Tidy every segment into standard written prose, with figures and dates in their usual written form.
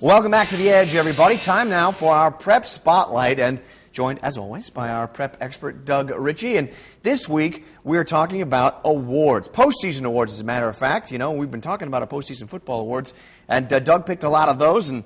Welcome back to The Edge, everybody. Time now for our Prep Spotlight, and joined, as always, by our Prep Expert, Doug Ritchay. And this week, we're talking about awards, postseason awards, as a matter of fact. You know, we've been talking about our postseason football awards, and Doug picked a lot of those, and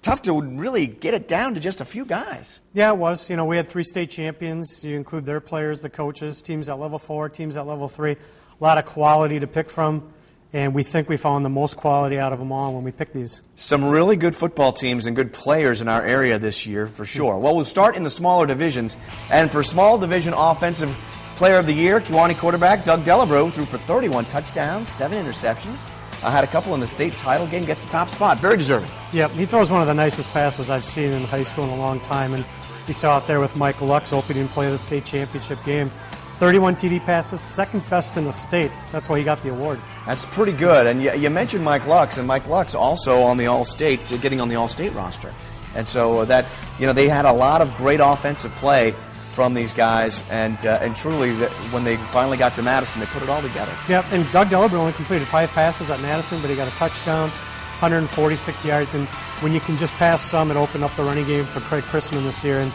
tough to really get it down to just a few guys. Yeah, it was. You know, we had 3 state champions. You include their players, the coaches, teams at level 4, teams at level 3. A lot of quality to pick from. And we think we found the most quality out of them all when we picked these. Some really good football teams and good players in our area this year, for sure. Well, we'll start in the smaller divisions. And for small division offensive player of the year, Kewanee quarterback Doug Delabro threw for 31 touchdowns, 7 interceptions. Had a couple in the state title game, gets the top spot. Very deserving. Yep, he throws one of the nicest passes I've seen in high school in a long time. And you saw it there with Mike Lux opening play of the state championship game. 31 TD passes, second best in the state. That's why he got the award. That's pretty good. And you mentioned Mike Lux, and Mike Lux also on the All-State, getting on the All-State roster. And so that, you know, they had a lot of great offensive play from these guys, and truly, when they finally got to Madison, they put it all together. Yep, and Doug Delabro only completed 5 passes at Madison, but he got a touchdown, 146 yards. And when you can just pass some, it opened up the running game for Craig Chrisman this year. And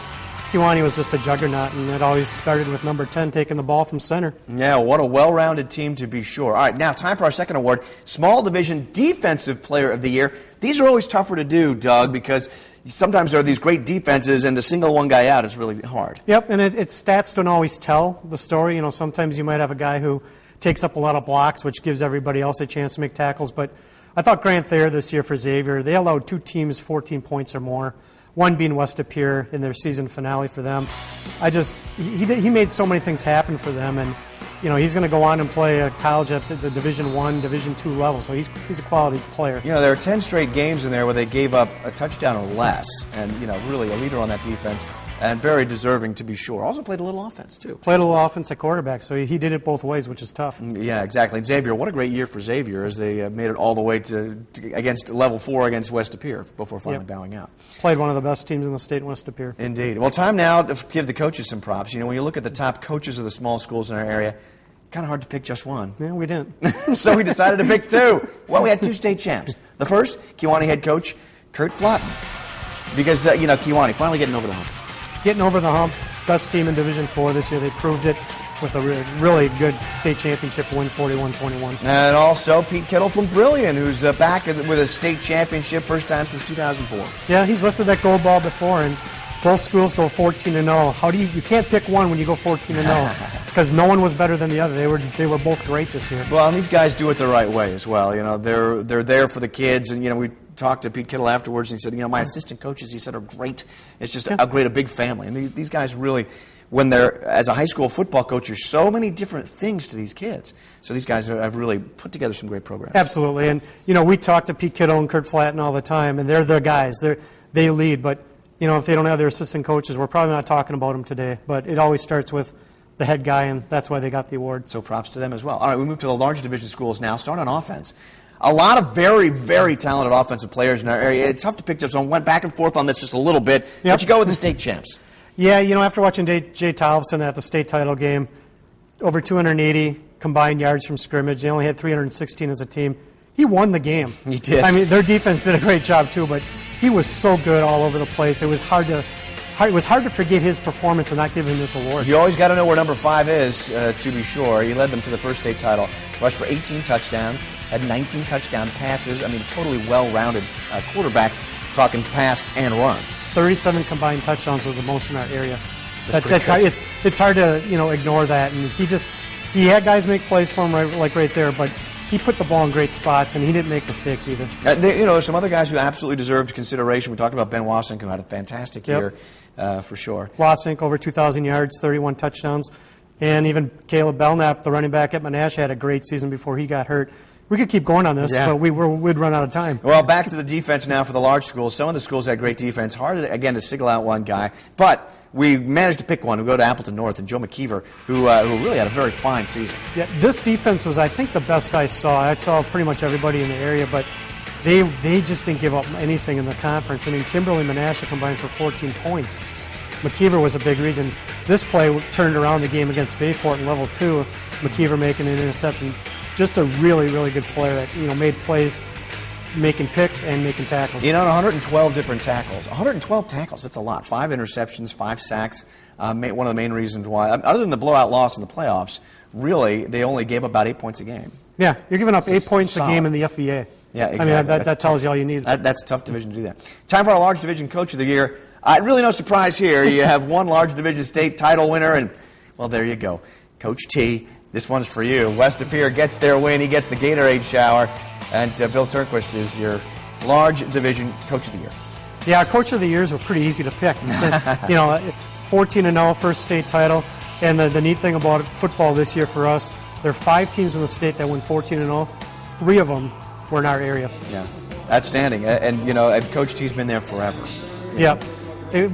Kewanee was just a juggernaut, and it always started with number 10 taking the ball from center. Yeah, what a well-rounded team to be sure. All right, now time for our second award, Small Division Defensive Player of the Year. These are always tougher to do, Doug, because sometimes there are these great defenses, and to single one guy out is really hard. Yep, and its stats don't always tell the story. You know, sometimes you might have a guy who takes up a lot of blocks, which gives everybody else a chance to make tackles. But I thought Grant Thayer this year for Xavier, they allowed 2 teams 14 points or more. One being West Appear in their season finale for them. He made so many things happen for them, and you know he's going to go on and play a college at the Division I, Division II level. So he's a quality player. You know, there are 10 straight games in there where they gave up a touchdown or less, and you know really a leader on that defense. And very deserving, to be sure. Also played a little offense, too. Played a little offense at quarterback, so he did it both ways, which is tough. Yeah, exactly. Xavier, what a great year for Xavier as they made it all the way to against level 4 against West Appear before finally bowing out. Played one of the best teams in the state in West Appear. Indeed. Well, time now to give the coaches some props. You know, when you look at the top coaches of the small schools in our area, kind of hard to pick just one. Yeah, we didn't. So we decided to pick 2. Well, we had 2 state champs. The first, Kewanee head coach Kurt Flotten. Because, you know, Kewanee finally getting over the hump. Getting over the hump, best team in Division IV this year. They proved it with a really good state championship win, 41-21. And also Pete Kittle from Brilliant, who's back with a state championship, first time since 2004. Yeah, he's lifted that gold ball before, and both schools go 14-0. How do you can't pick one when you go 14-0 because no one was better than the other. They were both great this year. Well, and these guys do it the right way as well. You know, they're there for the kids, and you know we talked to Pete Kittle afterwards, and he said, you know, my assistant coaches, he said, are great. It's just a big family. And these guys really, when they're, as a high school football coach, there's so many different things to these kids. So these guys have really put together some great programs. Absolutely. And, you know, we talk to Pete Kittle and Kurt Flatten all the time, and they're the guys. They lead. But, you know, if they don't have their assistant coaches, we're probably not talking about them today. But it always starts with the head guy, and that's why they got the award. So props to them as well. All right, we move to the large division schools now. Start on offense. A lot of very, very talented offensive players in our area. It's tough to pick up, so I went back and forth on this just a little bit. But you go with the state champs. Yeah, you know, after watching Jay Tolleson at the state title game, over 280 combined yards from scrimmage. They only had 316 as a team. He won the game. He did. I mean, their defense did a great job too, but he was so good all over the place. It was hard to forget his performance and not give him this award. You always got to know where number 5 is, to be sure. He led them to the first state title, rushed for 18 touchdowns, had 19 touchdown passes. I mean, a totally well-rounded quarterback, talking pass and run. 37 combined touchdowns are the most in our area. It's hard to ignore that, and he had guys make plays for him right there, but he put the ball in great spots, and he didn't make mistakes either. There's some other guys who absolutely deserved consideration. We talked about Ben Wasink, who had a fantastic year, for sure. Wasink, over 2,000 yards, 31 touchdowns. And even Caleb Belknap, the running back at Menasha, had a great season before he got hurt. We could keep going on this, but we'd run out of time. Well, back to the defense now for the large schools. Some of the schools had great defense. Hard, again, to single out one guy. But we managed to pick one. We go to Appleton North and Joe McKeever, who really had a very fine season. Yeah, this defense was, I think, the best I saw. I saw pretty much everybody in the area, but they just didn't give up anything in the conference. I mean, Kimberly and Menasha combined for 14 points. McKeever was a big reason. This play turned around the game against Bayport in level 2. McKeever making an interception. Just a really, really good player that made plays making picks and making tackles. You know, 112 different tackles. 112 tackles, that's a lot. 5 interceptions, 5 sacks. One of the main reasons why, other than the blowout loss in the playoffs, really, they only gave about 8 points a game. Yeah, you're giving up 8 points a game in the FVA. Yeah, exactly. I mean, that tells you all you need. That's a tough division to do that. Time for our large division coach of the year. Really no surprise here. You have one large division state title winner, and, well, there you go. Coach T, this one's for you. West of Pier gets their win. He gets the Gatorade shower. And Bill Turnquist is your large division coach of the year. Yeah, our coach of the years were pretty easy to pick. 14-0, first state title. And the neat thing about football this year for us, there are 5 teams in the state that win 14-0. 3 of them were in our area. Yeah, outstanding. And Coach T's been there forever. Yeah.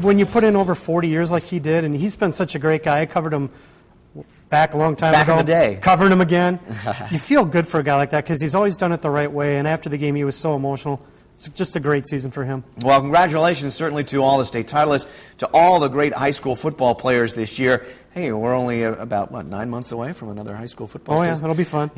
When you put in over 40 years like he did, and he's been such a great guy, I covered him back a long time ago. Back in the day. Covering him again. You feel good for a guy like that because he's always done it the right way, and after the game he was so emotional. It's just a great season for him. Well, congratulations certainly to all the state titleists, to all the great high school football players this year. Hey, we're only about, 9 months away from another high school football season? Oh, yeah, it'll be fun.